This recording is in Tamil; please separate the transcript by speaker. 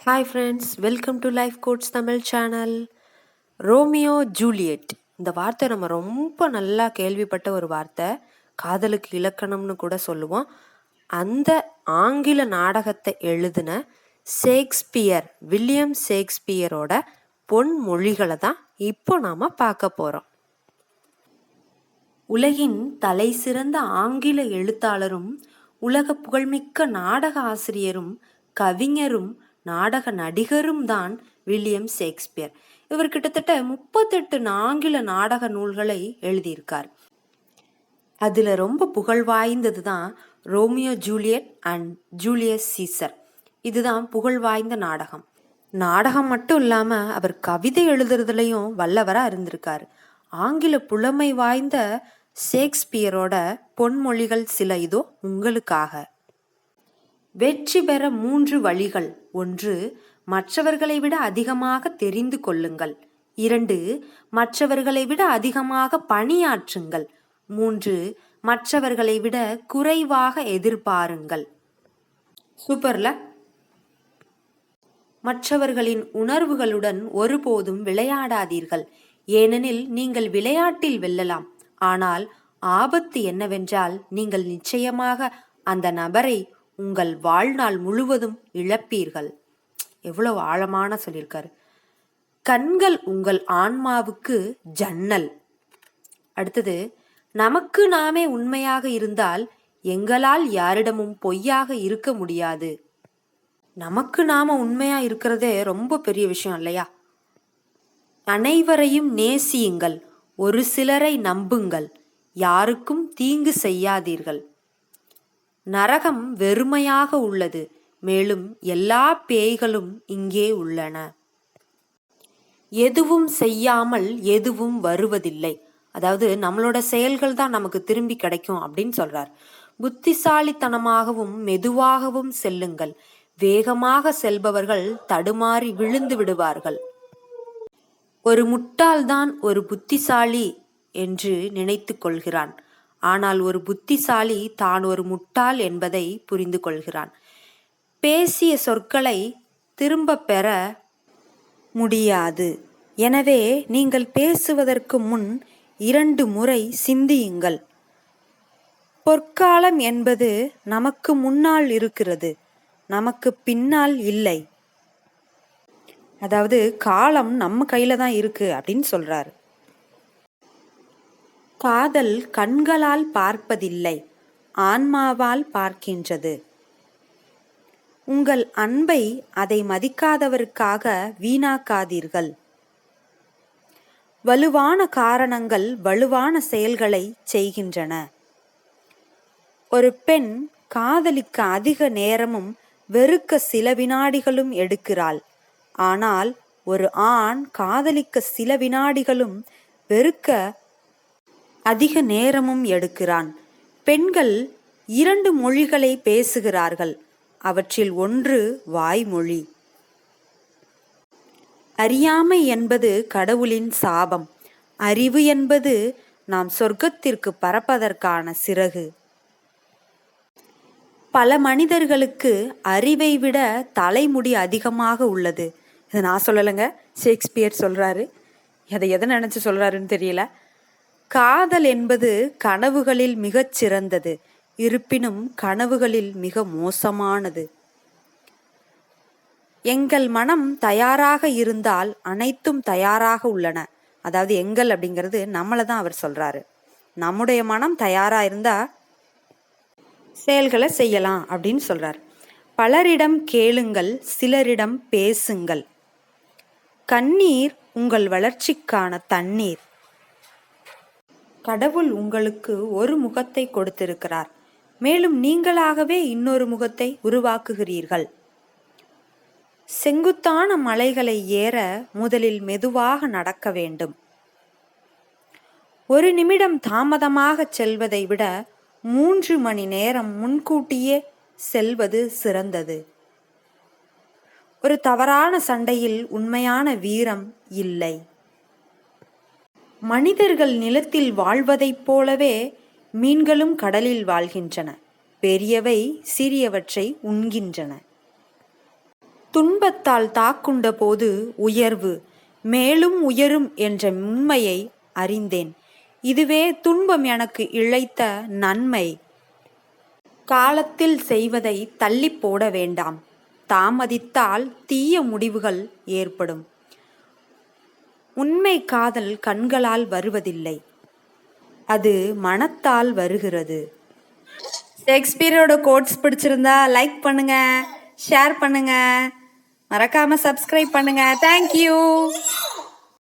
Speaker 1: Hi friends, welcome to life quotes Tamil channel. Romeo Juliet இந்த வார்த்தை நம்ம ரொம்ப நல்லா கேள்விப்பட்ட ஒரு வார்த்தை. காதலுக்கு இலக்கணம்னு கூட சொல்லுவோம். அந்த ஆங்கில நாடகத்தை எழுதின வில்லியம் ஷேக்ஸ்பியரோட பொன்மொழிகளை தான் இப்போ நாம் பார்க்க போகிறோம். உலகின் தலை சிறந்த ஆங்கில எழுத்தாளரும் உலக புகழ்மிக்க நாடக ஆசிரியரும் கவிஞரும் நாடக நடிகரும் தான் வில்லியம் ஷேக்ஸ்பியர். இவர் கிட்டத்தட்ட 38 ஆங்கில நாடக நூல்களை எழுதியிருக்கார். அதில் ரொம்ப புகழ் வாய்ந்தது தான் Romeo Juliet and Julius Caesar. இதுதான் புகழ் வாய்ந்த நாடகம். நாடகம் மட்டும் இல்லாமல் அவர் கவிதை எழுதுறதுலையும் வல்லவராக இருந்திருக்காரு. ஆங்கில புலமை வாய்ந்த ஷேக்ஸ்பியரோட பொன்மொழிகள் சில இதோ உங்களுக்காக. வெற்றி பெற 3 வழிகள். 1. மற்றவர்களை விட அதிகமாக தெரிந்து கொள்ளுங்கள். 2. மற்றவர்களை விட அதிகமாக பணியாற்றுங்கள். 3. மற்றவர்களை விட குறைவாக எதிர்பாருங்கள். சூப்பர்ல. மற்றவர்களின் உணர்வுகளுடன் ஒருபோதும் விளையாடாதீர்கள், ஏனெனில் நீங்கள் விளையாட்டில் வெல்லலாம். ஆனால் ஆபத்து என்னவென்றால் நீங்கள் நிச்சயமாக அந்த நபரை உங்கள் வாழ்நாள் முழுவதும் இழப்பீர்கள். எவ்வளவு ஆழமான சொல்லியிருக்காரு. கண்கள் உங்கள் ஆன்மாவுக்கு ஜன்னல். அடுத்தது, நமக்கு நாமே உண்மையாக இருந்தால் எங்களால் யாரிடமும் பொய்யாக இருக்க முடியாது. நமக்கு நாம உண்மையா இருக்கிறதே ரொம்ப பெரிய விஷயம் இல்லையா? அனைவரையும் நேசியுங்கள், ஒரு சிலரை நம்புங்கள், யாருக்கும் தீங்கு செய்யாதீர்கள். நரகம் வெறுமையாக உள்ளது, மேலும் எல்லா பேய்களும் இங்கே உள்ளன. எதுவும் செய்யாமல் எதுவும் வருவதில்லை. அதாவது நம்மளோட செயல்கள் தான் நமக்கு திரும்பி கிடைக்கும் அப்படின்னு சொல்றார். புத்திசாலித்தனமாகவும் மெதுவாகவும் செல்லுங்கள், வேகமாக செல்பவர்கள் தடுமாறி விழுந்து விடுவார்கள். ஒரு முட்டாள்தான் ஒரு புத்திசாலி என்று நினைத்து கொள்கிறான். ஆனால் ஒரு புத்திசாலி தான் ஒரு முட்டாள் என்பதை புரிந்து கொள்கிறான். பேசிய சொற்களை திரும்ப பெற முடியாது. எனவே நீங்கள் பேசுவதற்கு முன் 2 முறை சிந்தியுங்கள். பொற்காலம் என்பது நமக்கு முன்னால் இருக்கிறது, நமக்கு பின்னால் இல்லை. அதாவது காலம் நம்ம கையில தான் இருக்கு அப்படின்னு சொல்றாரு. காதல் கண்களால் பார்ப்பதில்லை, ஆன்மாவால் பார்க்கின்றது. உங்கள் அன்பை அதை மதிக்காதவருக்காக வீணாக்காதீர்கள். வலுவான காரணங்கள் வலுவான செயல்களை செய்கின்றன. ஒரு பெண் காதலிக்க அதிக நேரமும் வெறுக்க சில வினாடிகளும் எடுக்கிறாள். ஆனால் ஒரு ஆண் காதலிக்க சில வினாடிகளும் வெறுக்க அதிக நேரமும் எடுக்கிறான். பெண்கள் 2 மொழிகளை பேசுகிறார்கள். அவற்றில் ஒன்று வாய்மொழி. அறியாமை என்பது கடவுளின் சாபம். அறிவு என்பது நாம் சொர்க்கத்திற்கு பறப்பதற்கான சிறகு. பல மனிதர்களுக்கு அறிவை விட தலைமுடி அதிகமாக உள்ளது. இதை நான் சொல்லலைங்க, ஷேக்ஸ்பியர் சொல்றாரு. எதை நினைச்சு சொல்றாருன்னு தெரியல. காதல் என்பது கனவுகளில் மிகச் சிறந்தது, இருப்பினும் கனவுகளில் மிக மோசமானது. எங்கள் மனம் தயாராக இருந்தால் அனைத்தும் தயாராக உள்ளன. அதாவது எங்கள் அப்படிங்கிறது நம்மளை தான் அவர் சொல்றாரு. நம்முடைய மனம் தயாரா இருந்தா செயல்களை செய்யலாம் அப்படின்னு சொல்றார். பலரிடம் கேளுங்கள், சிலரிடம் பேசுங்கள். கண்ணீர் உங்கள் வளர்ச்சிக்கான தண்ணீர். கடவுள் உங்களுக்கு ஒரு முகத்தை கொடுத்திருக்கிறார், மேலும் நீங்களாகவே இன்னொரு முகத்தை உருவாக்குகிறீர்கள். செங்குத்தான மலைகளை ஏற முதலில் மெதுவாக நடக்க வேண்டும். 1 நிமிடம் தாமதமாக செல்வதை விட 3 மணி நேரம் முன்கூட்டியே செல்வது சிறந்தது. ஒரு தவறான சண்டையில் உண்மையான வீரம் இல்லை. மனிதர்கள் நிலத்தில் வாழ்வதைப் போலவே மீன்களும் கடலில் வாழ்கின்றன. பெரியவை சிறியவற்றை உண்கின்றன. துன்பத்தால் தாக்குண்ட போது உயர்வு மேலும் உயரும் என்ற உண்மையை அறிந்தேன். இதுவே துன்பம் எனக்கு இழைத்த நன்மை. காலத்தில் செய்வதை தள்ளி போட வேண்டாம். தாமதித்தால் தீய முடிவுகள் ஏற்படும். உண்மை காதல் கண்களால் வருவதில்லை, அது மனத்தால் வருகிறது. ஷேக்ஸ்பியரோட கோட்ஸ் பிடிச்சிருந்தா லைக் பண்ணுங்க, ஷேர் பண்ணுங்க, மறக்காம சப்ஸ்கிரைப் பண்ணுங்க. தேங்க்யூ.